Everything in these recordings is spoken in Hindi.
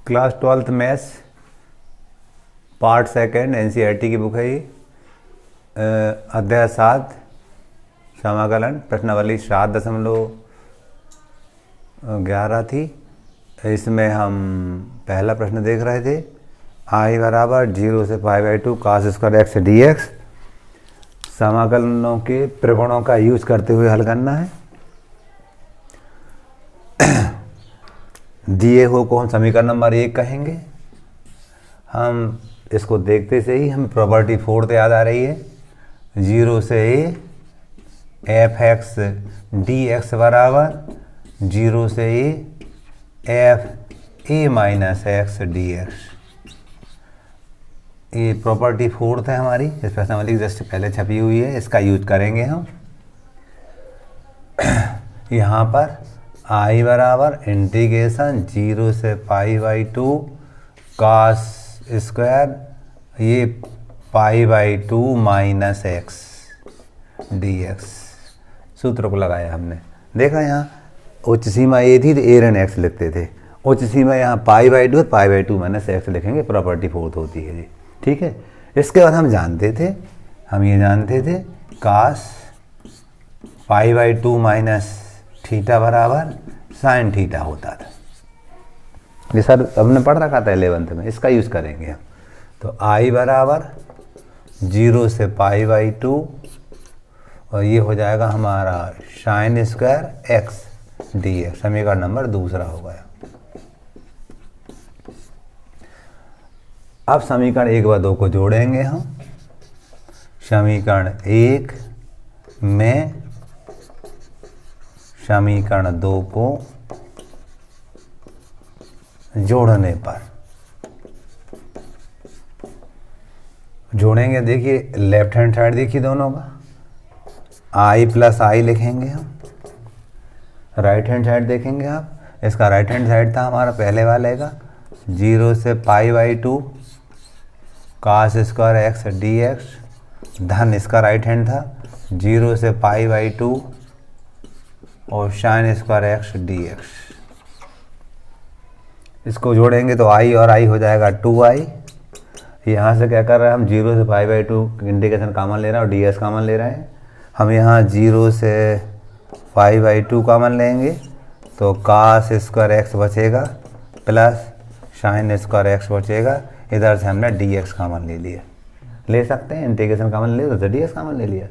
Class 12th maths part second NCERT की बुक है ये। अध्याय 7 समाकलन प्रश्नावली 7.11 थी। इसमें हम पहला प्रश्न देख रहे थे। आई बराबर 0 से π/2 cos square x d x. समाकलनों के प्रगुणों का यूज करते हुए हल करना है। दिए हुए को हम समीकरण नंबर 1 कहेंगे। हम इसको देखते से ही हम प्रॉपर्टी 4 याद आ रही है। 0 से एफ एक्स डी एक्स बराबर 0 से f a minus x d x. ये प्रॉपर्टी 4 है हमारी, इस प्रश्नावली जस्ट पहले छपी हुई है। इसका यूज करेंगे हम। यहाँ पर आई बराबर इंटीग्रेशन 0 से π/2 cos स्क्वायर ये π/2 माइनस एक्स डी एक्स। सूत्र को लगाया हमने। देखा यहाँ उच्च सीमा ए थी तो ए रन एक्स लिखते थे। उच्च सीमा यहाँ π/2 π/2 माइनस एक्स लिखेंगे। प्रॉपर्टी 4 होती है जी, ठीक है। इसके बाद हम ये जानते थे cos π/2 माइनस थीटा बराबर साइन थीटा होता था। ये सर हमने पढ़ रखा था 11th में। इसका यूज करेंगे हम। तो आई बराबर 0 से π/2 और ये हो जाएगा हमारा sine square x d x. समीकरण नंबर 2 हो गया। अब समीकरण 1 व 2 को जोड़ेंगे हम। समीकरण 1 में समीकरण 2 को जोड़ने पर जोड़ेंगे। देखिए लेफ्ट हैंड साइड देखिए दोनों का आई प्लस आई लिखेंगे हम। राइट हैंड साइड देखेंगे आप। इसका राइट हैंड साइड था हमारा पहले वाले का 0 से π/2 cos square x d x धन इसका राइट हैंड था 0 से π/2 और sine square x d x. इसको जोड़ेंगे तो आई और आई हो जाएगा 2i। यहाँ से क्या कर रहे हैं हम 0 से π/2 इंटीग्रेशन कॉमन ले रहे हैं और डी एक्स कॉमन ले रहे हैं। हम यहाँ 0 से π/2 कॉमन लेंगे तो cos स्क्वायर एक्स बचेगा प्लस साइन स्क्वायर एक्स बचेगा। इधर से हमने डी एक्स कॉमन ले सकते हैं। इंटीग्रेशन कॉमन ले तो डी एक्स कॉमन ले लिया।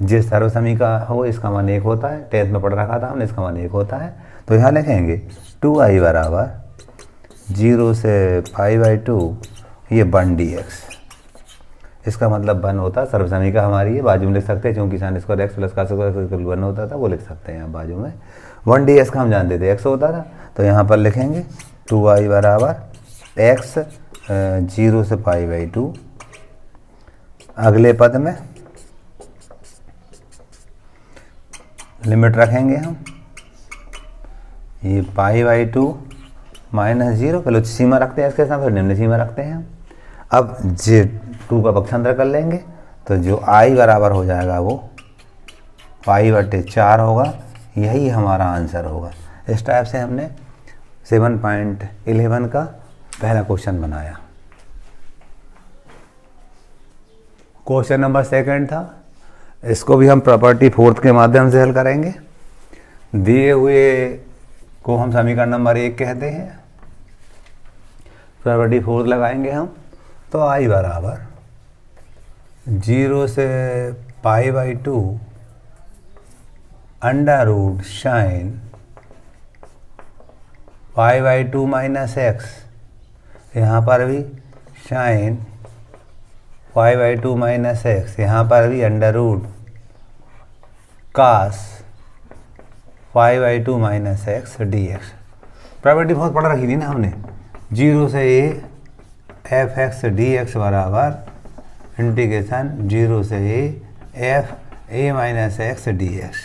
जिस सर्वसमी का हो इसका मान 1 होता है। 10th में पढ़ रखा था हमने, इसका मान 1 होता है। तो यहाँ लिखेंगे 2i बराबर 0 से π/2 ये 1dx। इसका मतलब 1 होता है। सर्वसमी का हमारी है, बाजू में लिख सकते हैं क्योंकि sine square x plus cos square x 1 होता था, वो लिख सकते हैं यहाँ बाजू में। 1dx का हम जानते थे x होता था। तो यहाँ पर लिखेंगे 2i बराबर x 0 से π/2। अगले पद में लिमिट रखेंगे हम। ये π/2 माइनस 0 पहले उच्च सीमा रखते हैं इसके साथ, फिर निम्न सीमा रखते हैं हम। अब j2 का पक्षांतर कर लेंगे तो जो i बराबर हो जाएगा वो π/4 होगा। यही हमारा आंसर होगा। इस टाइप से हमने 7.11 का पहला क्वेश्चन बनाया। क्वेश्चन नंबर 2 था। इसको भी हम प्रॉपर्टी 4 के माध्यम से हल करेंगे। दिए हुए को हम समीकरण नंबर 1 कहते हैं। प्रॉपर्टी 4 लगाएंगे हम। तो आई बराबर 0 से π/2 under root sine π/2 minus x. यहाँ पर भी साइन π/2 माइनस एक्स। यहाँ पर भी under root cos π/2 minus x d x. Property बहुत पढ़ रखी थी ना हमने। 0 से एफ एक्स डी एक्स बराबर इंटीग्रेशन 0 से f a minus x d x.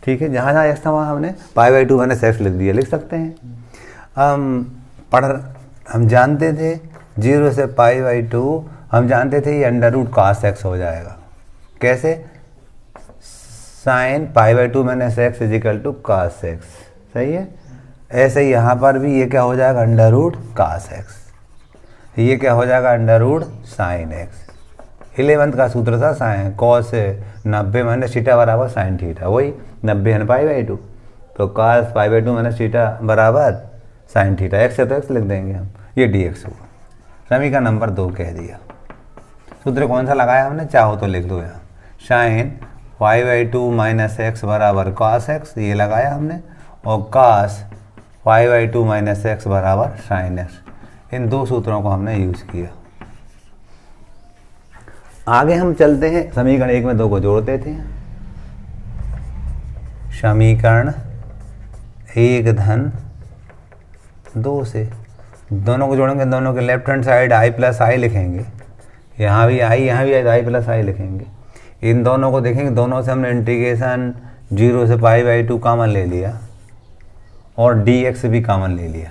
ठीक है, जहाँ जहाँ एक्स था वहाँ हमने π/2 माइनस एक्स लिख दिया, लिख सकते हैं। हम जानते थे 0 से π/2 हम जानते थे ये अंडर रूट cos एक्स हो जाएगा। कैसे? Sine π/2 minus x equal to cos x. सही है। ऐसे ही यहाँ पर भी ये क्या हो जाएगा अंडर रूट कास एक्स, ये क्या हो जाएगा under root sine x. 11th का सूत्र था साइन कॉस 90 माइनस थीटा बराबर साइन थीटा, वही 90 है पाई बाई 2, तो कास पाई बाई 2 माइनस थीटा बराबर साइन थीटा, एक्स है तो एक्स लिख देंगे हम, ये डी एक्स हुआ। समीकरण नंबर 2 कह दिया। सूत्र कौन सा लगाया हमने, चाहो तो लिख दो यहाँ, sine pi by 2 minus x बराबर कास एक्स, ये लगाया हमने, और कास पाई बाई 2 माइनस एक्स बराबर साइन एक्स। इन दो सूत्रों को हमने यूज़ किया। आगे हम चलते हैं, समीकरण 1 में 2 को जोड़ते थे। समीकरण 1 धन 2 से दोनों को जोड़ेंगे, दोनों के left hand side I plus I लिखेंगे, यहाँ भी आई, यहाँ भी आई प्लस आई लिखेंगे। इन दोनों को देखेंगे, दोनों से हमने इंटीग्रेशन 0 से पाई बाई 2 कॉमन ले लिया और डी एक्स भी कॉमन ले लिया।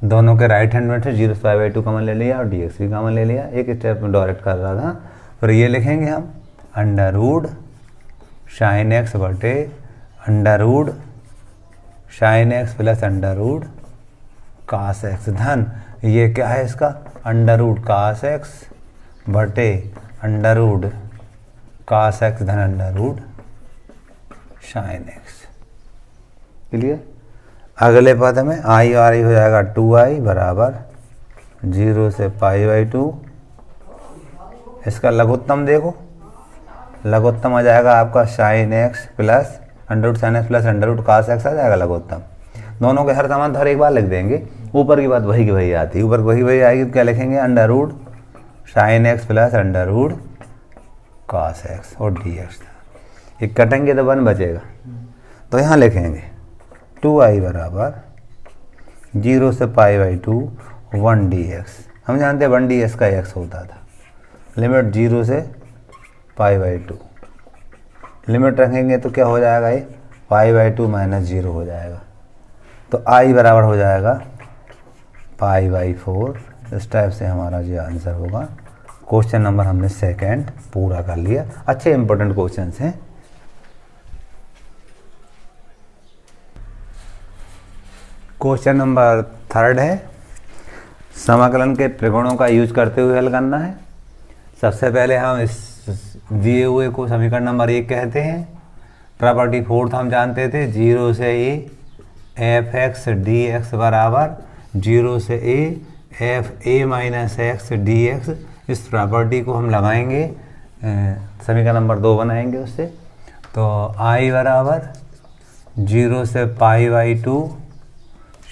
दोनों के राइट हैंड में थे, 0 से पाई बाई 2 कॉमन ले लिया और डी एक्स भी कॉमन ले लिया। एक स्टेप में डायरेक्ट कर रहा था। फिर ये लिखेंगे हम अंडर रूड साइन एक्स बटे under root sine x plus under root cos x धन, ये क्या है इसका अंडर रूड कास एक्स बटे अंडर रूड कास एक्स धन under root sine x. Clear. अगले पद में आई और आई हो जाएगा 2i बराबर 0 से पाई बाई 2। इसका लघुत्तम देखो, लघुत्तम आ जाएगा आपका sine x plus under root sine x plus under root cos x आ जाएगा लघुत्तम। दोनों के हर समान हर एक बार लिख देंगे, ऊपर की बात वही की वही आती है, ऊपर वही वही आएगी तो क्या लिखेंगे under root sine x plus under root cos x और डी एक्स। ये कटेंगे तो 1 बचेगा, तो यहाँ लिखेंगे 2i बराबर 0 से पाई बाई 2 1 डी एक्स। हम जानते हैं 1 डी एक्स का एक्स होता था, लिमिट 0 से पाई बाई 2, लिमिट रखेंगे तो क्या हो जाएगा ये पाई बाई 2 माइनस 0 हो जाएगा, तो i बराबर हो जाएगा पाई बाई 4। इस टाइप से हमारा जो आंसर होगा। क्वेश्चन नंबर हमने 2 पूरा कर लिया। अच्छे इंपॉर्टेंट क्वेश्चन हैं। क्वेश्चन नंबर 3 है, समाकलन के त्रिकोणों का यूज करते हुए हल करना है। सबसे पहले हम इस दिए हुए को समीकरण नंबर 1 कहते हैं। प्रॉपर्टी 4 हम जानते थे, 0 से A F x d x बराबर 0 से A F a minus x d x. इस प्रॉपर्टी को हम लगाएंगे, समीकरण नंबर 2 बनाएंगे उससे। तो आई बराबर 0 से पाई बाई 2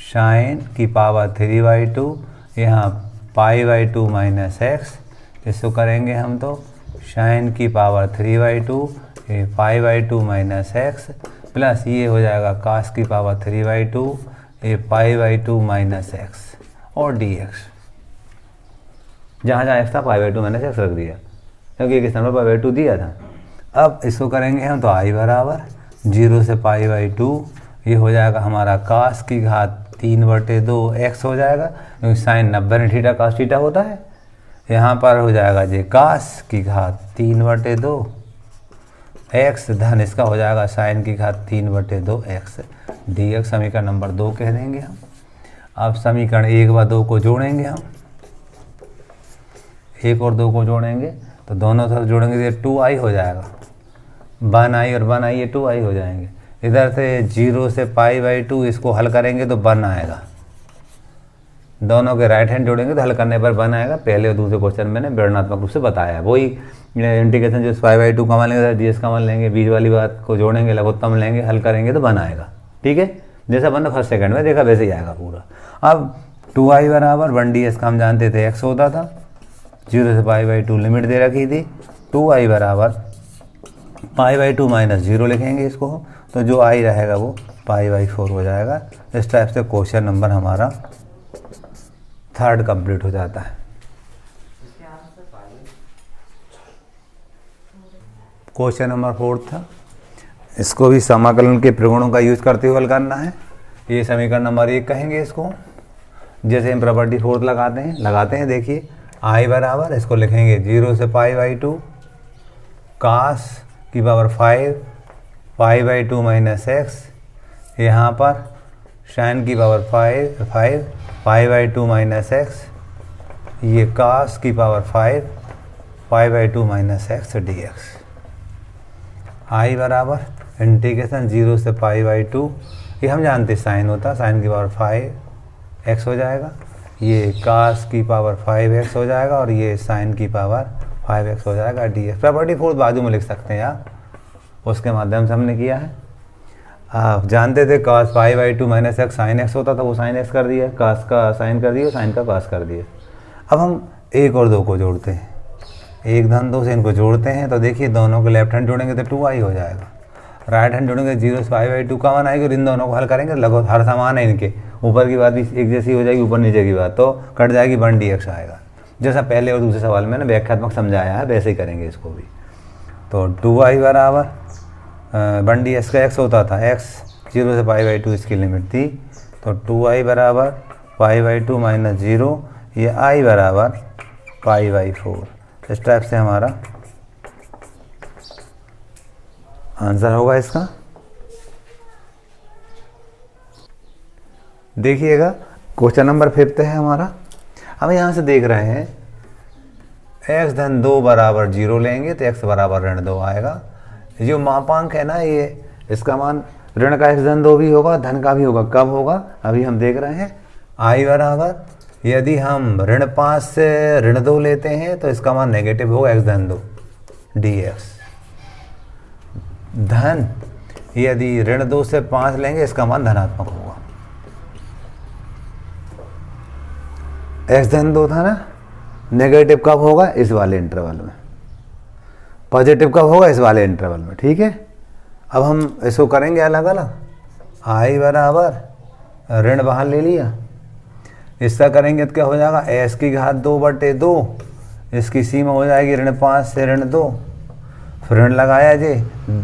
साइन की पावर 3 बाई 2, यहाँ पाई बाई 2 माइनस एक्स, इसको करेंगे हम तो साइन की पावर 3 बाई 2 ये pi by 2 minus x plus ये हो जाएगा कास की पावर 3 बाई 2 ये पाई बाई 2 माइनस एक्स और डी एक्स। जहाँ जहाँ एक्स था पाई बाई 2 माइनस एक्स रख दिया, क्योंकि एक स्थान पर पाई बाई 2 दिया था। अब इसको करेंगे हम तो आई बराबर 0 से पाई बाई 2 ये हो जाएगा हमारा कास की घात 3/2 एक्स हो जाएगा, क्योंकि साइन 90 ने थीटा कास थीटा होता है। यहाँ पर हो जाएगा जी कास की घात 3/2 एक्स धन इसका हो जाएगा साइन की घात 3/2 एक्स डी एक्स। समीकरण नंबर 2 कह देंगे हम। अब समीकरण 1 व 2 को जोड़ेंगे हम, 1 और 2 को जोड़ेंगे तो दोनों तरफ जोड़ेंगे तो 2i हो जाएगा, 1i और 1i ये 2i हो जाएंगे। इधर से 0 से पाई बाई 2 इसको हल करेंगे तो 1 आएगा, दोनों के राइट हैंड जोड़ेंगे तो हल करने पर 1 आएगा। पहले और दूसरे क्वेश्चन मैंने वर्णनात्मक रूप से बताया, वही इंटीग्रेशन जो पाई बाई 2 कॉमन लेंगे डी एक्स कॉमन लेंगे, बीच वाली बात को जोड़ेंगे लघुत्तम लेंगे, हल करेंगे तो 1 आएगा। ठीक है, जैसा बना फर्स्ट सेकंड में देखा वैसे ही आएगा पूरा। अब 2i बराबर 1 डी एक्स का हम जानते थे एक्स होता था, 0 से पाई बाई 2 लिमिट दे रखी थी। 2i बराबर पाई बाई 2 माइनस 0 लिखेंगे इसको, तो जो i रहेगा वो पाई बाई 4 हो जाएगा। इस टाइप से क्वेश्चन नंबर हमारा 3 कंप्लीट हो जाता है। क्वेश्चन नंबर 4 था, इसको भी समाकलन के प्रगुणों का यूज करते हुए हल करना है। ये समीकरण नंबर 1 कहेंगे इसको। जैसे हम प्रॉपर्टी 4 लगाते हैं देखिए, आई बराबर इसको लिखेंगे 0 से पाई बाई 2 कास की power 5 pi by 2 minus x यहाँ पर साइन की पावर 5 5/2 माइनस एक्स, ये कास की power 5 5/2 minus x d x. I बराबर इंटीग्रेशन 0 से π/2, ये हम जानते साइन होता, साइन की पावर 5 एक्स हो जाएगा, ये कास की पावर 5 एक्स हो जाएगा और ये साइन की पावर 5 एक्स हो जाएगा डी एक्स। प्रॉपर्टी फोर्थ बाजू में लिख सकते हैं आप, उसके माध्यम से हमने किया है। आप जानते थे cos π/2 minus x sine x होता था, वो साइन एक्स कर दिया, cos का साइन कर दिया, साइन का cos कर दिया। अब हम 1 और 2 को जोड़ते हैं, 1 धन 2 से इनको जोड़ते हैं तो देखिए दोनों को लेफ्ट हैंड जोड़ेंगे तो 2i हो जाएगा, राइट हैंड जोड़ेंगे 0 से π/2 कॉमन आएगी और इन दोनों को हल करेंगे, लगभग हर समान है इनके, ऊपर की बात भी एक जैसी हो जाएगी, ऊपर नीचे की बात तो कट जाएगी, 1 dx आएगा। जैसा पहले और दूसरे सवाल में ना व्याख्यात्मक समझाया है वैसे ही करेंगे इसको भी। तो 2i बराबर 1 dx का x होता था, x 0 से π/2 इसकी लिमिट थी, तो 2i बराबर π/2 माइनस 0, ये i बराबर π/4। इस टाइप से हमारा आंसर होगा इसका। देखिएगा क्वेश्चन नंबर 5 है हमारा। हम यहाँ से देख रहे हैं x धन 2 बराबर 0 लेंगे तो x बराबर ऋण 2 आएगा। जो मापांक है ना, ये इसका मान ऋण का x धन 2 भी होगा, धन का भी होगा। कब होगा अभी हम देख रहे हैं। i बराबर यदि हम ऋण 5 से ऋण 2 लेते हैं तो इसका मान नेगेटिव होगा x धन 2 dx। धन यदि ऋण 2 से 5 लेंगे इसका मान धनात्मक होगा। x धन 2 था ना, नेगेटिव कब होगा, इस वाले इंटरवल में, पॉजिटिव कब होगा, इस वाले इंटरवल में। ठीक है, अब हम इसको करेंगे अलग अलग। i बराबर ऋण बाहर ले लिया, इसका करेंगे तो क्या हो जाएगा, s की घात 2/2, इसकी सीमा हो जाएगी ऋण 5 से ऋण 2, फिर ऋण लगाया जी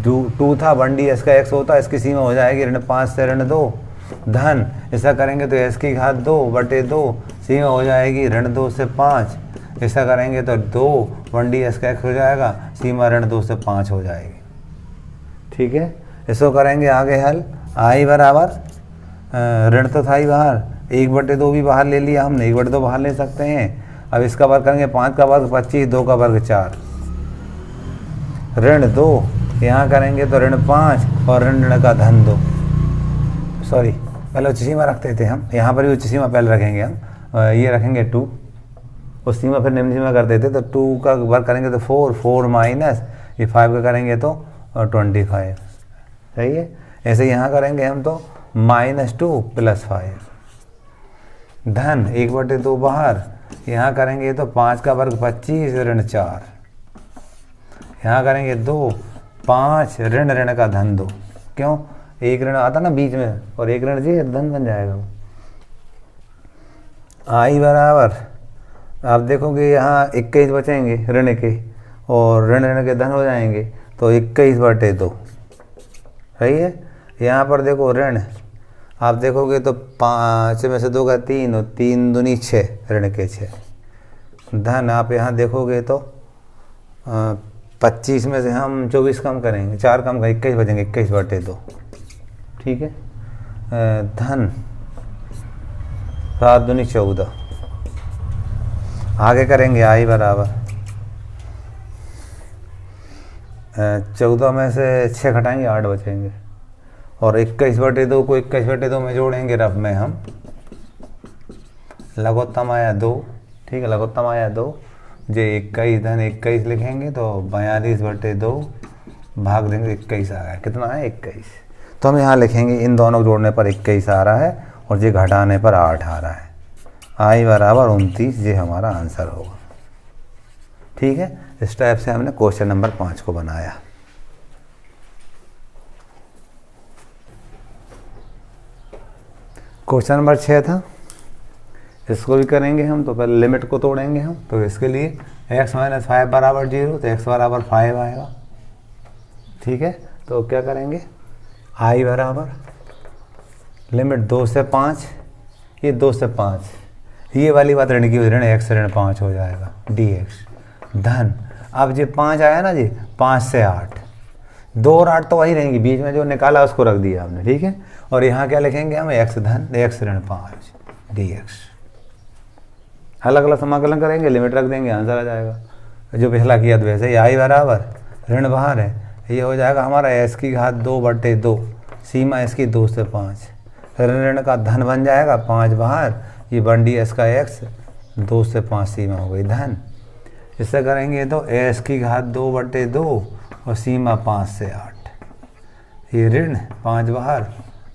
2 था, 1 ds का x होता, इसकी सीमा हो जाएगी ऋण 5 से ऋण 2, धन ऐसा करेंगे तो s की घात 2/2, सीमा हो जाएगी ऋण 2 से 5, ऐसा करेंगे तो 2 1 ds का x हो जाएगा, सीमा ऋण 2 से 5 हो जाएगी। ठीक है, इसको करेंगे आगे हल। i बराबर ऋण तो था ही बाहर, 1/2 भी बाहर ले लिया हमने, 1/2 बाहर ले सकते हैं। अब इसका वर्ग करेंगे, 5 का वर्ग 25, 2 का वर्ग 4, ऋण 2 यहाँ करेंगे तो ऋण 5 और ऋण का धन 2। सॉरी, पहले उच्च सीमा रखते थे हम, यहाँ पर भी उच्च सीमा पहले रखेंगे हम, ये रखेंगे 2, उस सीमा फिर निम्न सीमा कर देते तो 2 का वर्ग करेंगे तो 4 माइनस ये 5 का करेंगे तो 25। सही है, ऐसे यहाँ करेंगे हम तो -2 + 5, धन 1/2 बाहर, यहाँ करेंगे तो 5 का वर्ग 25 ऋण 4, यहाँ करेंगे 2 5 ऋण का धन 2। क्यों, एक ऋण आता ना बीच में और एक ऋण जी धन बन जाएगा वो। i बराबर आप देखोगे यहाँ 21 बचेंगे ऋण के और ऋण के धन हो जाएंगे तो 21/2। सही है, यहाँ पर देखो ऋण आप देखोगे तो 5 में से 2 का 3 और 3 दूनी 6, ऋण के 6, धन आप यहाँ देखोगे तो 25 में से हम 24 कम करेंगे, 4 कम करेंगे, 21 बचेंगे, 21/2। ठीक है, धन 7 दूनी 14। आगे करेंगे i बराबर 14 में से 6 घटाएंगे, 8 बचेंगे और 21/2 को 21/2 में जोड़ेंगे, रब में हम लघुत्तम आया 2। ठीक है, लघुत्तम आया 2, जो 21 धन 21 लिखेंगे तो 42/2 भाग देंगे 21 आ गया, कितना है 21। तो हम यहाँ लिखेंगे इन दोनों को जोड़ने पर 21 आ रहा है और ये घटाने पर 8 आ रहा है। i बराबर 29, ये हमारा आंसर होगा। ठीक है, इस टाइप से हमने क्वेश्चन नंबर 5 को बनाया। क्वेश्चन नंबर 6 था, इसको भी करेंगे हम। तो पहले लिमिट को तोड़ेंगे हम, तो इसके लिए x - 5 बराबर 0, तो x बराबर 5 आएगा। ठीक है, तो क्या करेंगे, i बराबर लिमिट 2 से 5, ये 2 से 5, ये वाली बात ऋण की हो, ऋण x से ऋण 5 हो जाएगा dx, धन अब जी 5 आया ना जी, 5 से 8, 2 और 8 तो वही रहेंगी, बीच में जो निकाला उसको रख दिया हमने। ठीक है, और यहाँ क्या लिखेंगे हम, x धन x ऋण 5 dx। अलग अलग समाकलन करेंगे, लिमिट रख देंगे, आंसर आ जाएगा। जो पिछला किया तो वैसे ही, i बराबर ऋण बाहर है, ये हो जाएगा हमारा s की घात 2/2, सीमा इसकी 2 से 5, ऋण का धन बन जाएगा 5 बाहर, ये 1ds का x 2 से 5 सीमा हो गई धन। इससे करेंगे तो s की घात 2/2 और सीमा 5 से 8, ये ऋण 5 बाहर,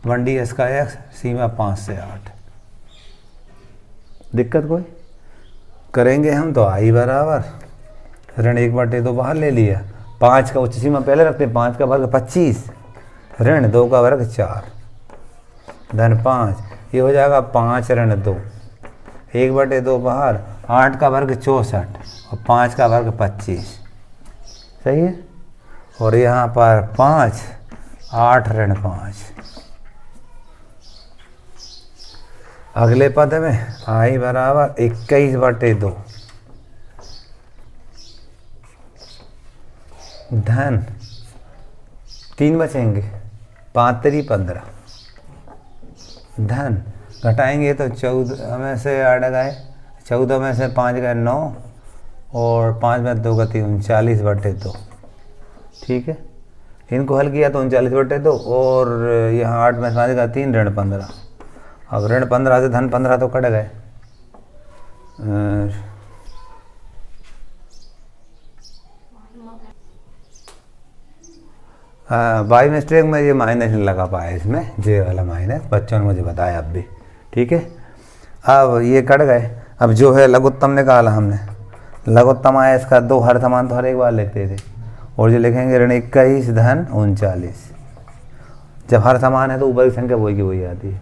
1ds का x सीमा 5 से 8। दिक्कत कोई? करेंगे हम तो i बराबर ऋण 1/2 बाहर ले लिया, 5 का उच्च सीमा पहले रखते हैं, 5 का वर्ग 25, ऋण 2 का वर्ग 4 धन 5, ये हो जाएगा 5 ऋण 2, 1/2 बाहर, 8 का वर्ग 64 और 5 का वर्ग 25, सही है। और यहाँ पर 5 8 ऋण 5। अगले पद में i बराबर 21/2 धन 3 बचेंगे, 5 3 15 धन घटाएंगे तो 14 में से 8 गए, 14 में से 5 गए 9 और 5 में 2 का 3, 39/2। ठीक है, इनको हल किया तो 39/2 और यहाँ 8 में 5 का 3 ऋण 15। अब ऋण 15 से धन 15 तो कट गए, बाई मिस्टेक में ये माइनस नहीं लगा पाया इसमें, जे वाला माइनस, बच्चों ने मुझे बताया अब भी। ठीक है, अब ये कट गए। अब जो है लघुत्तम निकाला हमने, लघुत्तम आया इसका 2, हर समान तो हर एक बार लिखते थे, और जो लिखेंगे ऋण 21 धन 39। जब हर समान है तो ऊपर की संख्या वही की वही आती है।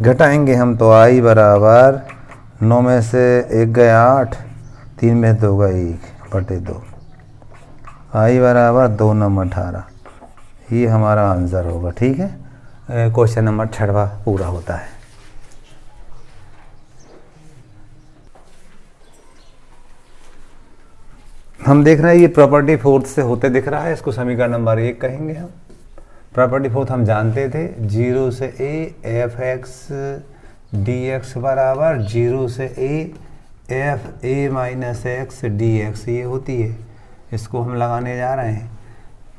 घटाएंगे हम तो i बराबर 9 में से 1 गए 8, 3 में 2 गए 1/2, i बराबर 2 9 18, ये हमारा आंसर होगा। ठीक है, क्वेश्चन नंबर 6वां पूरा होता है। हम देख रहे हैं ये प्रॉपर्टी फोर्थ से होते दिख रहा है, इसको समीकरण नंबर 1 कहेंगे हम। प्रॉपर्टी फोर्थ हम जानते थे, 0 से a f(x) dx बराबर 0 से a f a - x dx, ये होती है। इसको हम लगाने जा रहे हैं,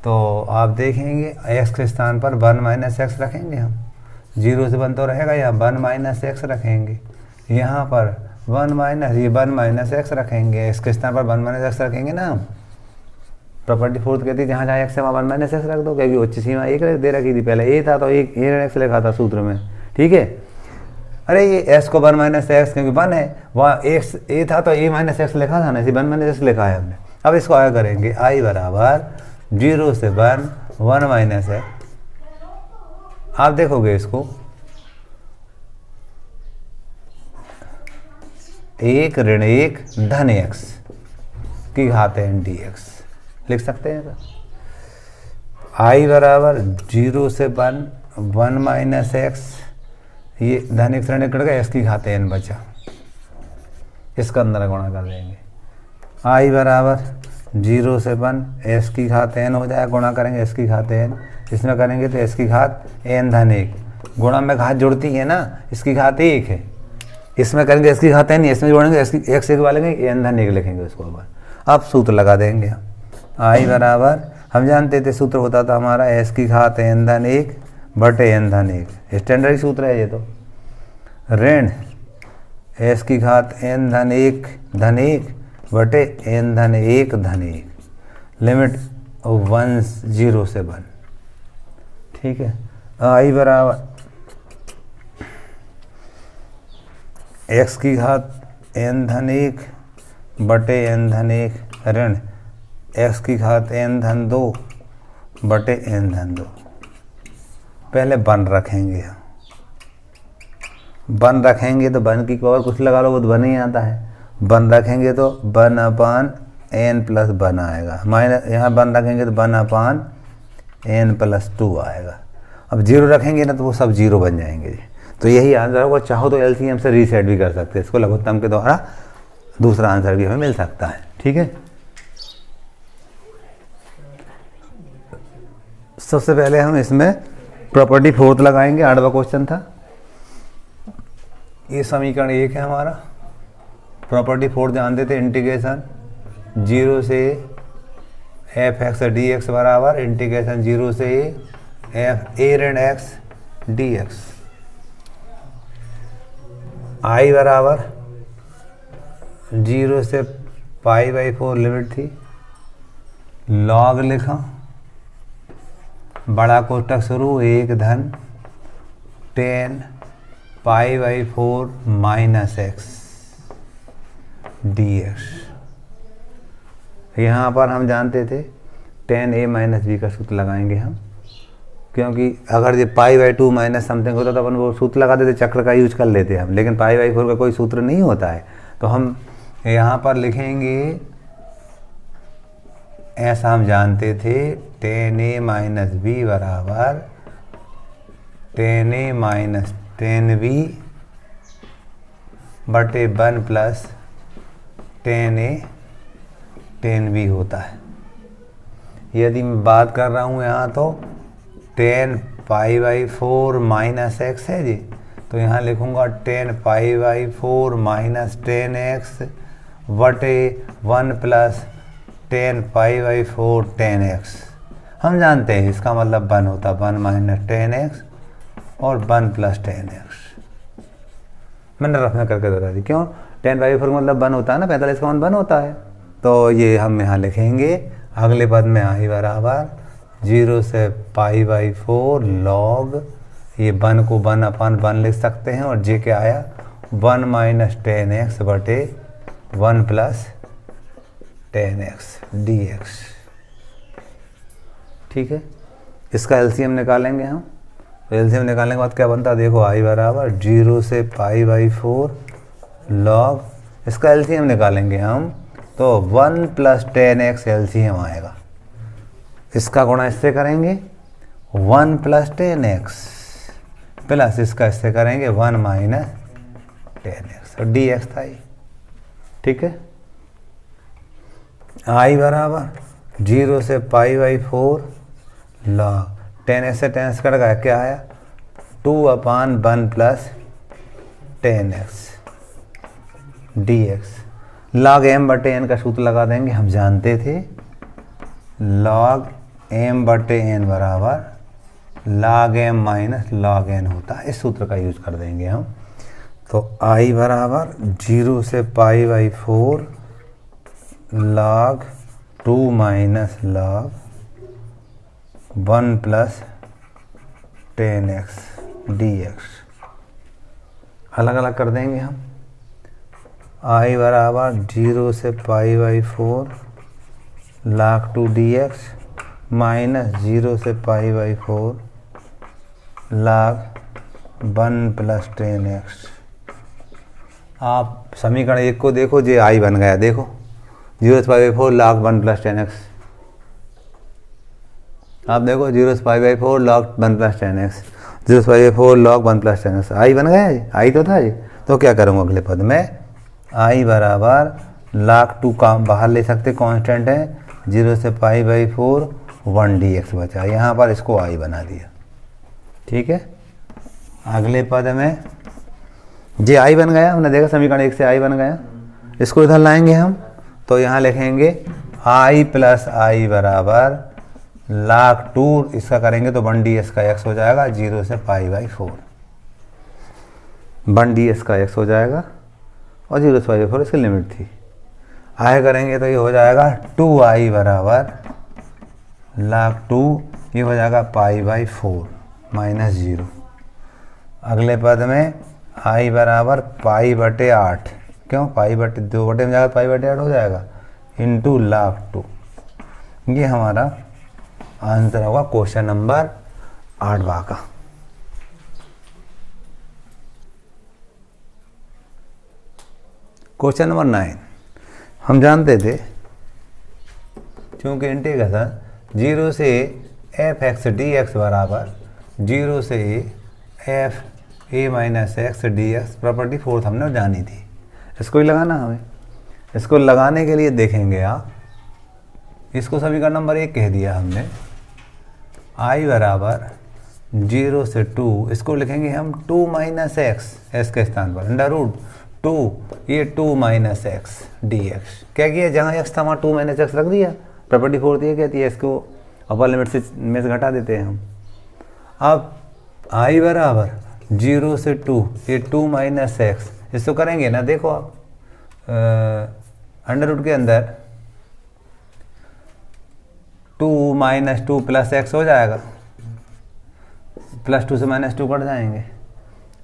तो आप देखेंगे x के स्थान पर 1 - x रखेंगे हम, 0 से 1 तो रहेगा, यहाँ 1 - x रखेंगे, यहाँ पर 1 - x रखेंगे, इसके स्थान पर 1 - x रखेंगे ना। प्रॉपर्टी फोर्थ कहती है जहाँ जहाँ x है वहाँ 1 - x रख दो, क्योंकि उच्च सीमा 1 दे रखी थी, पहले a था तो a x लिखा था सूत्र में। ठीक है, अरे ये s को 1 - x क्योंकि 1 है, वहाँ x a था तो a - x लिखा था ना, इसी 1 - x लिखा है हमने। अब इसको आगे करेंगे, i बराबर 0 से 1 1 - x। आप देखोगे इसको 1 ऋण 1 धन x की घात n dx लिख सकते हैं। i बराबर 0 से 1 1 - x, ये धन x ऋण 1 कट गया, x की घात n बचा, इसका अंदर गुणा कर देंगे। i बराबर 0 से 1 s की घात n हो जाएगा, गुणा करेंगे s की घात n, इसमें करेंगे तो s की घात n धन 1, गुणा में घात जुड़ती है ना, इसकी घात 1 है, इसमें करेंगे s की घात n, इसमें जोड़ेंगे x 1 वाले n धन 1 लिखेंगे उसको। अब सूत्र लगा देंगे हम, i बराबर हम जानते थे सूत्र होता था हमारा s की घात n धन 1 बटे n धन 1, स्टैंडर्ड सूत्र है ये तो, ऋण s की घात n धन 1 बटे n धन 1 धन 1, लिमिट 1 0 से 1। ठीक है, i बराबर x की घात n धन 1 बटे n धन 1 ऋण x की घात n धन 2 बटे n धन 2। पहले 1 रखेंगे हम, 1 रखेंगे तो 1 की पावर कुछ लगा लो, वो तो 1 ही आता है। 1 रखेंगे तो 1/n + 1 आएगा, माइनस यहाँ 1 रखेंगे तो 1/n + 2 आएगा। अब 0 रखेंगे ना तो वो सब 0 बन जाएंगे। तो यही आंसर होगा। चाहो तो एलसीएम से रीसेट भी कर सकते हैं इसको, लघुत्तम के द्वारा दूसरा आंसर भी हमें मिल सकता है। ठीक है, सबसे पहले हम इसमें प्रॉपर्टी फोर्थ लगाएंगे, 8वां क्वेश्चन था। ये समीकरण 1 है हमारा। प्रॉपर्टी फोर्थ जानते थे, इंटीग्रेशन 0 से एफ एक्स डी एक्स बराबर इंटीग्रेशन 0 से एफ ए रेंड एक्स डी एक्स। आई बराबर 0 से π/4 लिमिट थी, लॉग लिखा, बड़ा कोष्टक शुरू 1 धन 10 π/4 माइनस एक्स डी एक्स। यहाँ पर हम जानते थे 10a माइनस बी का सूत्र लगाएंगे हम, क्योंकि अगर ये π/2 माइनस समथिंग होता तो अपन वो सूत्र लगाते थे, चक्र का यूज कर लेते हम, लेकिन π/4 का कोई सूत्र नहीं होता है। तो हम यहाँ पर लिखेंगे, ऐसा हम जानते थे 10a माइनस बी बराबर 10a माइनस 10b बटे 1 प्लस 10a 10b होता है। यदि मैं बात कर रहा हूँ यहाँ तो 10 π/4 माइनस एक्स है जी, तो यहाँ लिखूँगा 10 π/4 माइनस 10x बटे 1 प्लस 10 π/4 10x। हम जानते हैं इसका मतलब 1 होता है, 1 माइनस 10x और 1 प्लस 10x। मैंने रफ में करके बता दी, क्यों 10/4 मतलब 1 होता है ना, 45 का 1 होता है। तो ये हम यहाँ लिखेंगे अगले पद में आई बराबर 0 से π/4 लॉग, ये 1 को 1/1 लिख सकते हैं, और जे क्या आया 1 माइनस 10x बटे 1 प्लस 10x dx। ठीक है, इसका एलसीएम निकालेंगे हम। तो एलसीएम निकालने के बाद क्या बनता है, देखो आई बराबर 0 से π/4 लॉग, इसका एलसीएम निकालेंगे हम तो 1 प्लस 10x एलसीएम आएगा। इसका गुणा इससे करेंगे 1 प्लस 10x प्लस इसका इससे करेंगे 1 माइनस 10x, और dx था ये। ठीक है, आई बराबर 0 से π/4 लॉग 10x से 10x कट गया, क्या आया 2/1 plus 10x dx। Log m बटे n का सूत्र लगा देंगे, हम जानते थे लॉग m बटे n बराबर log m minus log n होता है, इस सूत्र का यूज कर देंगे हम। तो i बराबर 0 से π/4 log 2 minus log 1 plus 10x dx। अलग अलग कर देंगे हम। i बराबर 0 से π/4 log 2 dx माइनस 0 से π/4 log 1 प्लस 10x। आप समीकरण 1 को देखो, जे i बन गया, देखो 0 से π/4 log 1 प्लस 10x। आप देखो 0 से π/4 log 1 प्लस 10x, 0 से π/4 log 1 प्लस 10x, आई बन गया है, आई तो था जी। तो क्या करूँगा अगले पद में, आई बराबर log 2 का बाहर ले सकते, कांस्टेंट है, 0 से π/4 1 dx बचा, यहाँ पर इसको आई बना दिया। ठीक है, अगले पद में जे आई बन गया, हमने देखा समीकरण 1 से आई बन गया, इसको इधर लाएंगे हम, तो यहाँ लिखेंगे आई प्लस आई बराबर log 2, इसका करेंगे तो 1 ds का x हो जाएगा, 0 से π/4 1 ds का x हो जाएगा, और 0 से π/4 इसकी लिमिट थी। आए करेंगे तो ये हो जाएगा 2i बराबर log 2, ये हो जाएगा π/4 माइनस 0। अगले पद में i बराबर π/8, क्यों 2 बटे में जाएगा, π/8 हो जाएगा, इंटू log 2। ये हमारा आंसर होगा क्वेश्चन नंबर 8वां का। क्वेश्चन नंबर 9, हम जानते थे क्योंकि इंटीग्रेशन 0 से एफ एक्स डी एक्स बराबर 0 से f a minus x d x, property fourth हमने जानी थी, इसको ही लगाना हमें। इसको लगाने के लिए देखेंगे आप, इसको समीकरण नंबर 1 कह दिया हमने, आई बराबर 0 से 2, इसको लिखेंगे हम 2 माइनस एक्स, एस के स्थान पर अंडर रूट 2, ये 2 माइनस एक्स डी एक्स। क्या किया, जहाँ एक्स था वहाँ 2 माइनस एक्स रख दिया। प्रॉपर्टी 4 ये कहती है इसको अपर लिमिट से घटा देते हैं हम। अब आई बराबर 0 से 2, ये 2 माइनस एक्स, इसको करेंगे ना, देखो आप अंडर रूट के अंदर 2 माइनस 2 प्लस एक्स हो जाएगा, प्लस 2 से माइनस 2 कट जाएंगे,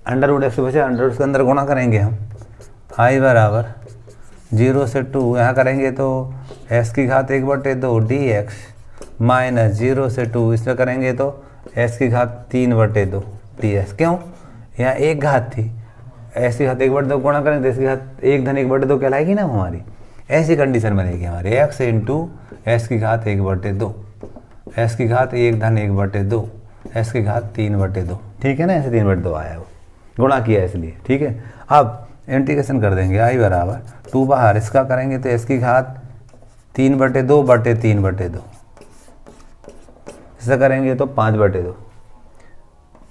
अंडर रूट एक्स बचे, अंडर रूट के अंदर गुणा करेंगे हम। आई बराबर 0 से 2, यहाँ करेंगे तो एक्स की घात 1/2 डी एक्स माइनस 0 से 2, इसमें करेंगे तो एक्स की घात 3/2 डी एक्स। क्यों, यहाँ एक घात थी, एक्स की घात 1/2 गुणा करेंगे तो एक्स की घात 1 धन 1/2 कहलाएगी ना हमारी। ऐसी कंडीशन बनेगी हमारी, एक्स इंटू एक्स की घात 1/2, एक्स की घात 1 धन 1/2, एक्स की घात 3/2, ठीक है ना, ऐसे 3/2 आया, वो गुणा किया इसलिए, ठीक है। अब इंटीग्रेशन कर देंगे, आई बराबर 2 बाहर, इसका करेंगे तो एक्स की घात 3/2/3/2, इससे करेंगे तो 5/2,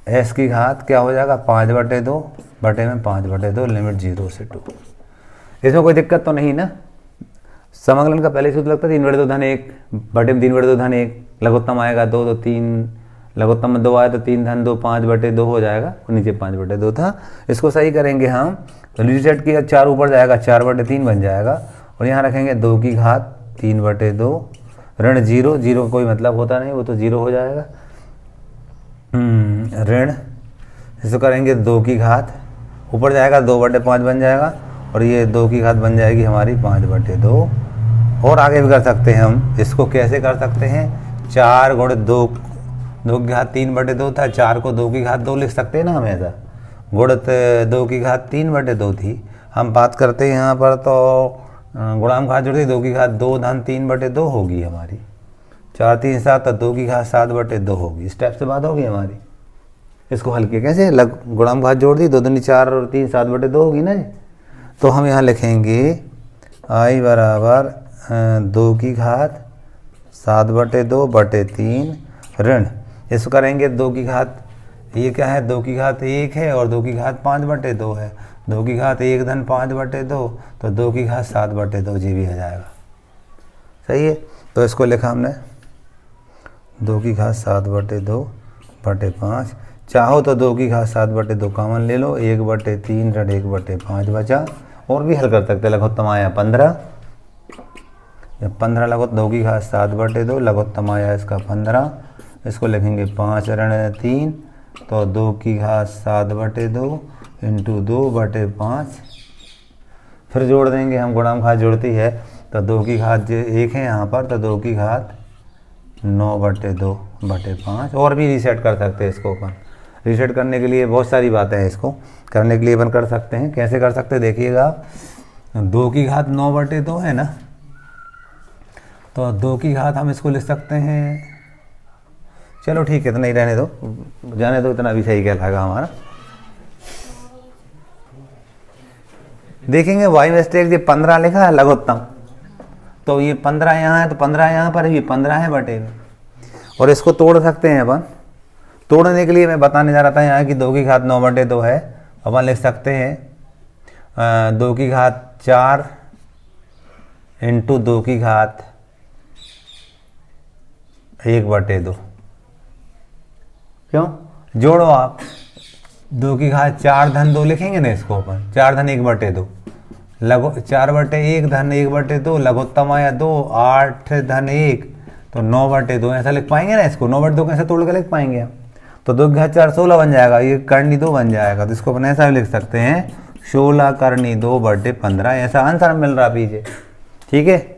एक्स की घात क्या हो जाएगा 5/2 बटे में 5/2 लिमिट 0 से 2। इसमें कोई दिक्कत तो नहीं ना, समाकलन का पहले सूत्र लगता है 3/2 धन 1 बटे में 3/2 धन 1, लघुत्तम आएगा 2 तो 3, लघुत्तम में 2 आया तो 3 धन 2 5/2 हो जाएगा, नीचे 5/2 था। इसको सही करेंगे हम तो रीसेट किया, 4 ऊपर जाएगा 4/3 बन जाएगा, और यहाँ रखेंगे 2 की घात 3/2 ऋण 0, 0 का कोई मतलब होता नहीं, वो तो 0 हो जाएगा, ऋण, इसको करेंगे 2 की घात, ऊपर जाएगा 2/5 बन जाएगा, और ये 2 की घात बन जाएगी हमारी 5/2। और आगे भी कर सकते हैं हम, इसको कैसे कर सकते हैं, 4 गुणित 2, 2 की घात 3/2 था, 4 को 2 की घात 2 लिख सकते हैं ना हम, ऐसा गुणित 2 की घात 3/2 थी, हम बात करते हैं यहाँ पर तो गुणाम घात जोड़ती 2 की घात 2 धन 3/2 होगी हमारी, 4 3 7 तो 2 की घात 7/2 होगी, स्टेप से बात होगी हमारी। इसको हल किया कैसे, गुणाम घात जोड़ दी, 2 दूनी 4 और 3 7/2 होगी ना जी। तो हम यहाँ लिखेंगे आई बराबर 2 की घात 7/2/3 ऋण, इसको करेंगे 2 की घात, ये क्या है 2 की घात 1 है और 2 की घात 5/2 है, 2 की घात 1 धन 5/2 तो 2 की घात 7/2 जी भी आ जाएगा, सही है। तो इसको लिखा हमने 2 की घात 7/2/5, चाहो तो 2 की घात 7/2 कॉमन ले लो, 1/3 ऋण 1/5 बचा। और भी हल कर सकते हैं, लघुत्तम आया 15, जब 15 लघुत्तम 2 की घात 7/2 लघुत्तम आया इसका 15, इसको लिखेंगे 5 ऋण 3 तो 2 की घात 7/2 इंटू 2/5, फिर जोड़ देंगे हम, गुणाम घात जोड़ती है तो 2 की घात 1 है यहाँ पर, तो 2 की घात 9/2/5। और भी रीसेट कर सकते हैं इसको अपन, रीसेट करने के लिए बहुत सारी बातें हैं, इसको करने के लिए अपन कर सकते हैं। कैसे कर सकते हैं देखिएगा आप, 2 की घात 9/2 है ना, तो 2 की घात हम इसको लिख सकते हैं, चलो ठीक है इतना ही रहने दो, जाने दो, इतना भी सही कहलाएगा हमारा। देखेंगे वाई मिस्टेक, ये 15 लिखा है लघुत्तम, तो ये 15 यहाँ है तो 15 यहाँ पर, ये 15 है बटे में, और इसको तोड़ सकते हैं अपन। तोड़ने के लिए मैं बताने जा रहा था यहाँ कि 2 की घात 9/2 है, अपन लिख सकते हैं 2 की घात 4 इंटू 2 की घात 1/2, क्यों, जोड़ो आप, 2 की घात 4 धन 2 लिखेंगे ना इसको अपन, 4 धन 1/2 लघु 4/1 धन 1/2 लघुत्तम आया 2, 8 धन 1 तो 9/2, ऐसा लिख पाएंगे ना इसको, 9/2 कैसे तोड़ के लिख पाएंगे हम, तो 2 की घात 4 16 बन जाएगा, ये करनी 2 बन जाएगा, तो इसको अपन ऐसा भी लिख सकते हैं 16 करनी 2/15, ऐसा आंसर मिल रहा पीछे, ठीक है।